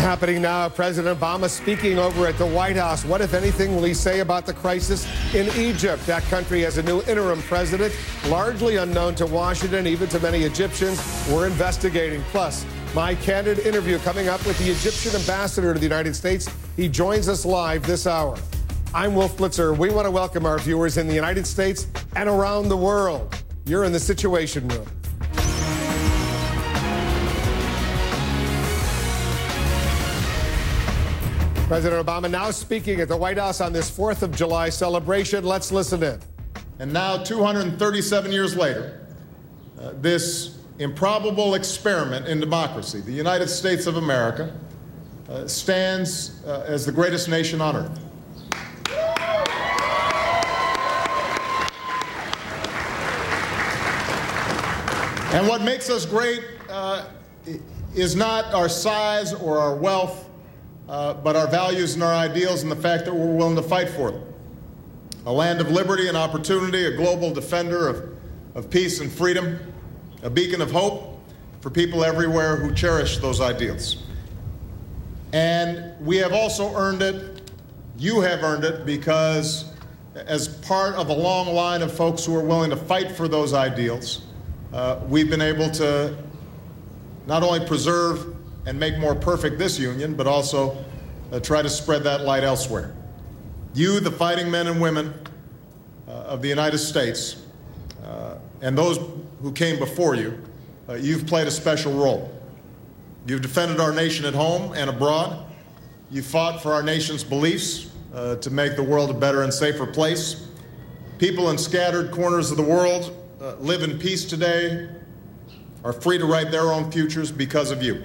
Happening now, President Obama speaking over at the White House. What, if anything, will he say about the crisis in Egypt? That country has a new interim president, largely unknown to Washington, even to many Egyptians. We're investigating. Plus, my candid interview coming up with the Egyptian ambassador to the United States. He joins us live this hour. I'm Wolf Blitzer. We want to welcome our viewers in the United States and around the world. You're in the Situation Room. President Obama now speaking at the White House on this 4th of July celebration. Let's listen in. And now, 237 years later, this improbable experiment in democracy, the United States of America, stands as the greatest nation on earth. And what makes us great is not our size or our wealth, but our values and our ideals and the fact that we're willing to fight for them. A land of liberty and opportunity, a global defender of peace and freedom, a beacon of hope for people everywhere who cherish those ideals. And we have also earned it, you have earned it, because as part of a long line of folks who are willing to fight for those ideals, we've been able to not only preserve and make more perfect this union, but also try to spread that light elsewhere. You, the fighting men and women of the United States, and those who came before you, you've played a special role. You've defended our nation at home and abroad. You fought for our nation's beliefs to make the world a better and safer place. People in scattered corners of the world live in peace today, are free to write their own futures because of you.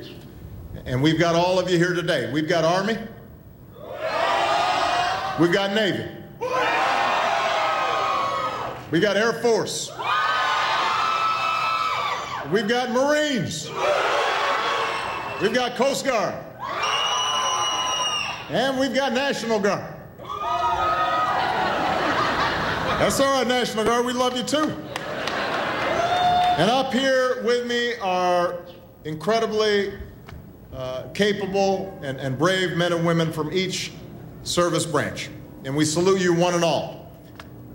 And we've got all of you here today. We've got Army. We've got Navy. We've got Air Force. We've got Marines. We've got Coast Guard. And we've got National Guard. That's all right, National Guard. We love you too. And up here with me are incredibly capable and brave men and women from each service branch. And we salute you one and all.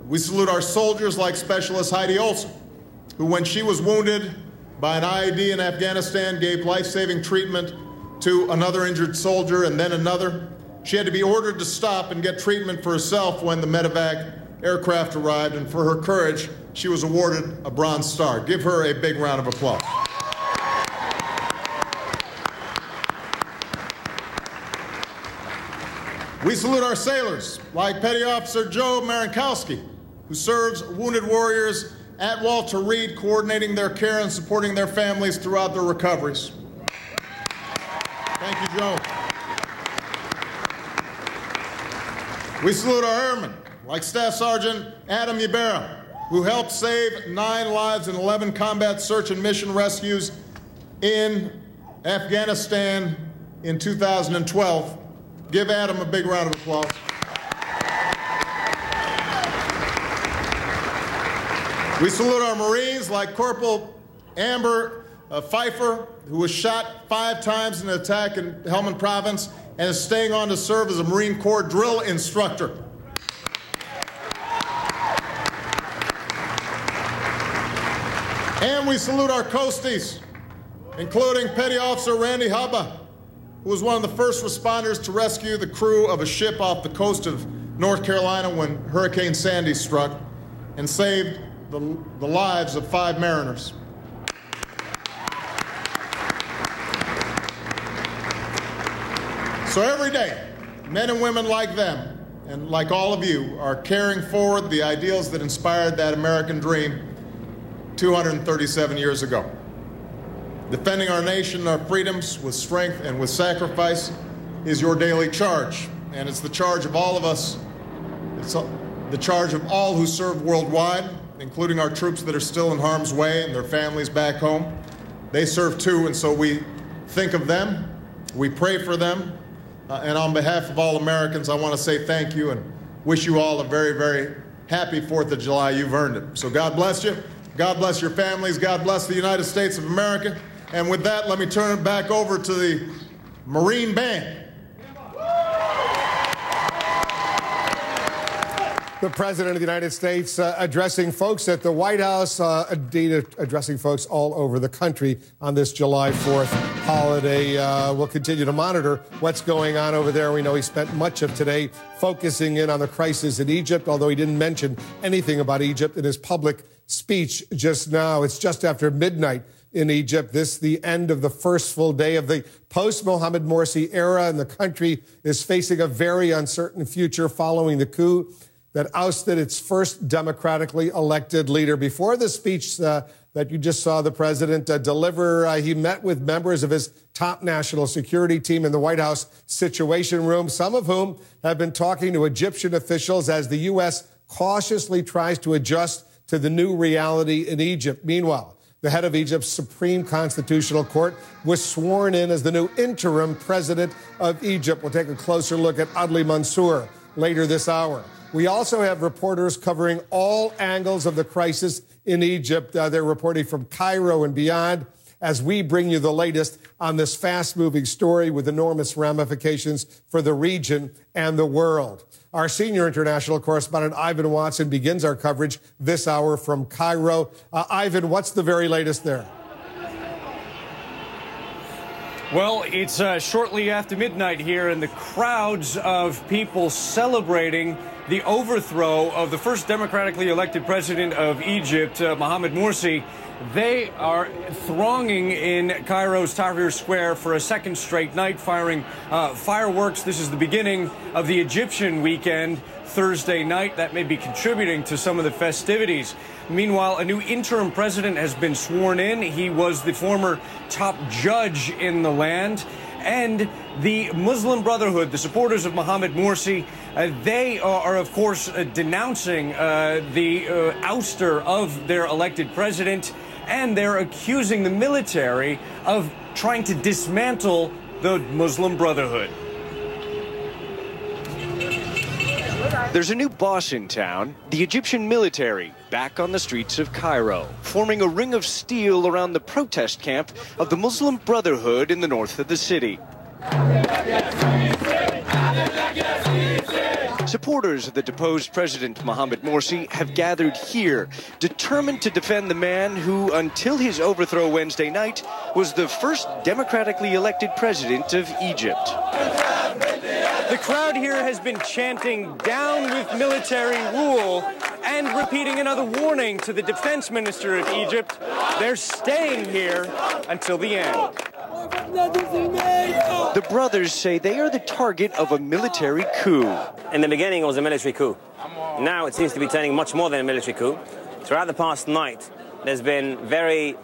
We salute our soldiers like Specialist Heidi Olson, who when she was wounded by an IED in Afghanistan gave life-saving treatment to another injured soldier and then another. She had to be ordered to stop and get treatment for herself when the medevac aircraft arrived, and for her courage, she was awarded a Bronze Star. Give her a big round of applause. We salute our sailors, like Petty Officer Joe Marinkowski, who serves wounded warriors at Walter Reed, coordinating their care and supporting their families throughout their recoveries. Thank you, Joe. We salute our airmen, like Staff Sergeant Adam Ybarra, who helped save 9 lives in 11 combat search and mission rescues in Afghanistan in 2012. Give Adam a big round of applause. We salute our Marines, like Corporal Amber Pfeiffer, who was shot 5 times in an attack in Helmand Province and is staying on to serve as a Marine Corps drill instructor. And we salute our coasties, including Petty Officer Randy Haba, who was one of the first responders to rescue the crew of a ship off the coast of North Carolina when Hurricane Sandy struck and saved the lives of 5 mariners. So every day, men and women like them, and like all of you, are carrying forward the ideals that inspired that American dream 237 years ago. Defending our nation and our freedoms with strength and with sacrifice is your daily charge, and it's the charge of all of us. It's the charge of all who serve worldwide, including our troops that are still in harm's way and their families back home. They serve too, and so we think of them, we pray for them, and on behalf of all Americans, I want to say thank you and wish you all a very, very happy 4th of July. You've earned it. So God bless you. God bless your families. God bless the United States of America. And with that, let me turn it back over to the Marine Band. The President of the United States addressing folks at the White House, indeed addressing folks all over the country on this July 4th holiday. We'll continue to monitor what's going on over there. We know he spent much of today focusing in on the crisis in Egypt, although he didn't mention anything about Egypt in his public speech just now. It's just after midnight in Egypt. This the end of the first full day of the post-Mohamed Morsi era, and the country is facing a very uncertain future following the coup that ousted its first democratically elected leader. Before the speech that you just saw the president deliver, he met with members of his top national security team in the White House Situation Room, some of whom have been talking to Egyptian officials as the U.S. cautiously tries to adjust to the new reality in Egypt. Meanwhile, the head of Egypt's Supreme Constitutional Court was sworn in as the new interim president of Egypt. We'll take a closer look at Adli Mansour later this hour. We also have reporters covering all angles of the crisis in Egypt. They're reporting from Cairo and beyond as we bring you the latest on this fast-moving story with enormous ramifications for the region and the world. Our senior international correspondent, Ivan Watson, begins our coverage this hour from Cairo. Ivan, what's the very latest there? Well, it's shortly after midnight here, and the crowds of people celebrating the overthrow of the first democratically elected president of Egypt, Mohamed Morsi, they are thronging in Cairo's Tahrir Square for a second straight night, firing fireworks. This is the beginning of the Egyptian weekend, Thursday night. That may be contributing to some of the festivities. Meanwhile, a new interim president has been sworn in. He was the former top judge in the land. And the Muslim Brotherhood, the supporters of Mohamed Morsi, they are, of course, denouncing the ouster of their elected president, and they're accusing the military of trying to dismantle the Muslim Brotherhood. There's a new boss in town, the Egyptian military, back on the streets of Cairo, forming a ring of steel around the protest camp of the Muslim Brotherhood in the north of the city. Supporters of the deposed President Mohamed Morsi have gathered here, determined to defend the man who, until his overthrow Wednesday night, was the first democratically elected president of Egypt. The crowd here has been chanting "Down with military rule" and repeating another warning to the defense minister of Egypt. They're staying here until the end. The brothers say they are the target of a military coup. In the beginning, it was a military coup. Now it seems to be turning much more than a military coup. Throughout the past night, there's been very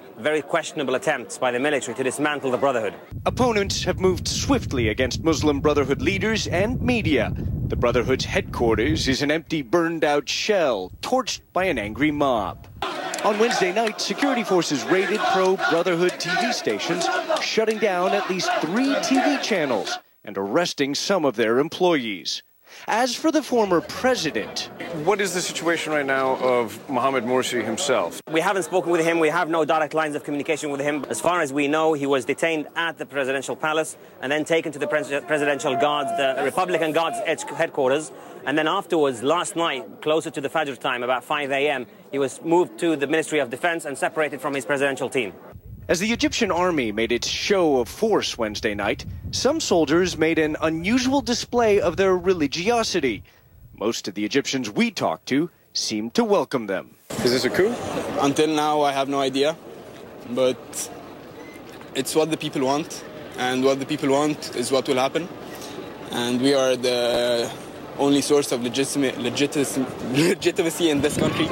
questionable attempts by the military to dismantle the Brotherhood. Opponents have moved swiftly against Muslim Brotherhood leaders and media. The Brotherhood's headquarters is an empty, burned-out shell, torched by an angry mob. On Wednesday night, security forces raided pro-Brotherhood TV stations, shutting down at least 3 TV channels and arresting some of their employees. As for the former president, what is the situation right now of Mohamed Morsi himself? We haven't spoken with him. We have no direct lines of communication with him. As far as we know, he was detained at the presidential palace and then taken to the presidential guards, the Republican Guards headquarters. And then afterwards, last night, closer to the Fajr time, about 5 a.m., he was moved to the Ministry of Defense and separated from his presidential team. As the Egyptian army made its show of force Wednesday night, some soldiers made an unusual display of their religiosity. Most of the Egyptians we talked to seemed to welcome them. Is this a coup? Until now, I have no idea. But it's what the people want. And what the people want is what will happen. And we are the only source of legitimacy in this country.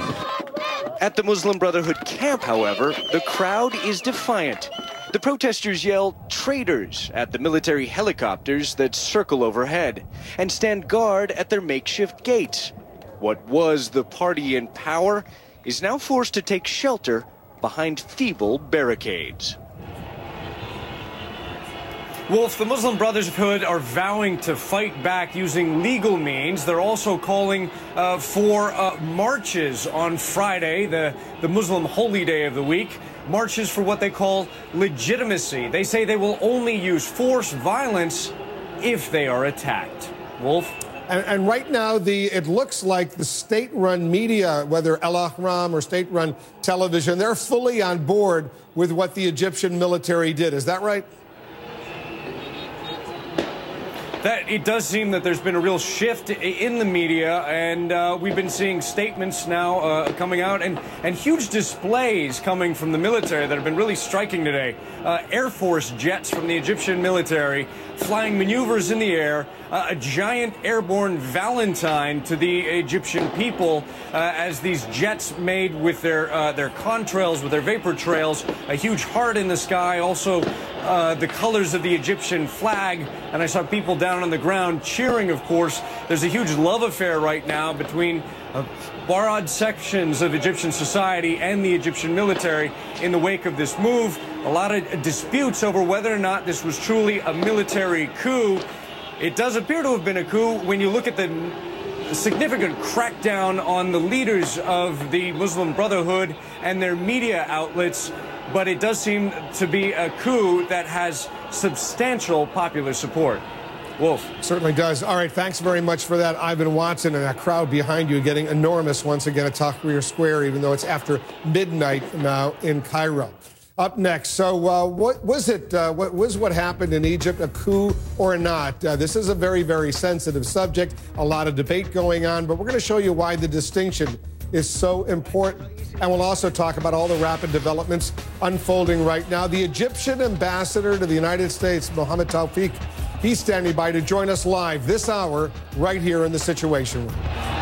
At the Muslim Brotherhood camp, however, the crowd is defiant. The protesters yell "traitors" at the military helicopters that circle overhead and stand guard at their makeshift gates. What was the party in power is now forced to take shelter behind feeble barricades. Wolf, the Muslim Brotherhood are vowing to fight back using legal means. They're also calling for marches on Friday, the Muslim holy day of the week. marches for what they call legitimacy. They say they will only use force, violence, if they are attacked. Wolf? And right now, it looks like the state-run media, whether El Ahram or state-run television, they're fully on board with what the Egyptian military did. Is that right? It does seem that there's been a real shift in the media, and we've been seeing statements now coming out and huge displays coming from the military that have been really striking today. Air Force jets from the Egyptian military flying maneuvers in the air, a giant airborne Valentine to the Egyptian people as these jets made with their contrails, with their vapor trails, a huge heart in the sky, also the colors of the Egyptian flag, and I saw people down on the ground cheering, of course. There's a huge love affair right now between broad sections of Egyptian society and the Egyptian military in the wake of this move. A lot of disputes over whether or not this was truly a military coup. It does appear to have been a coup when you look at the significant crackdown on the leaders of the Muslim Brotherhood and their media outlets, but it does seem to be a coup that has substantial popular support. Wolf. Certainly does. All right, thanks very much for that, Ivan Watson, and that crowd behind you getting enormous once again at Tahrir Square, even though it's after midnight now in Cairo. Up next, so what was it? What was what happened in Egypt a coup or not? This is a very, very sensitive subject, a lot of debate going on, but we're going to show you why the distinction is so important. And we'll also talk about all the rapid developments unfolding right now. The Egyptian ambassador to the United States, Mohammed Tawfiq, he's standing by to join us live this hour right here in the Situation Room.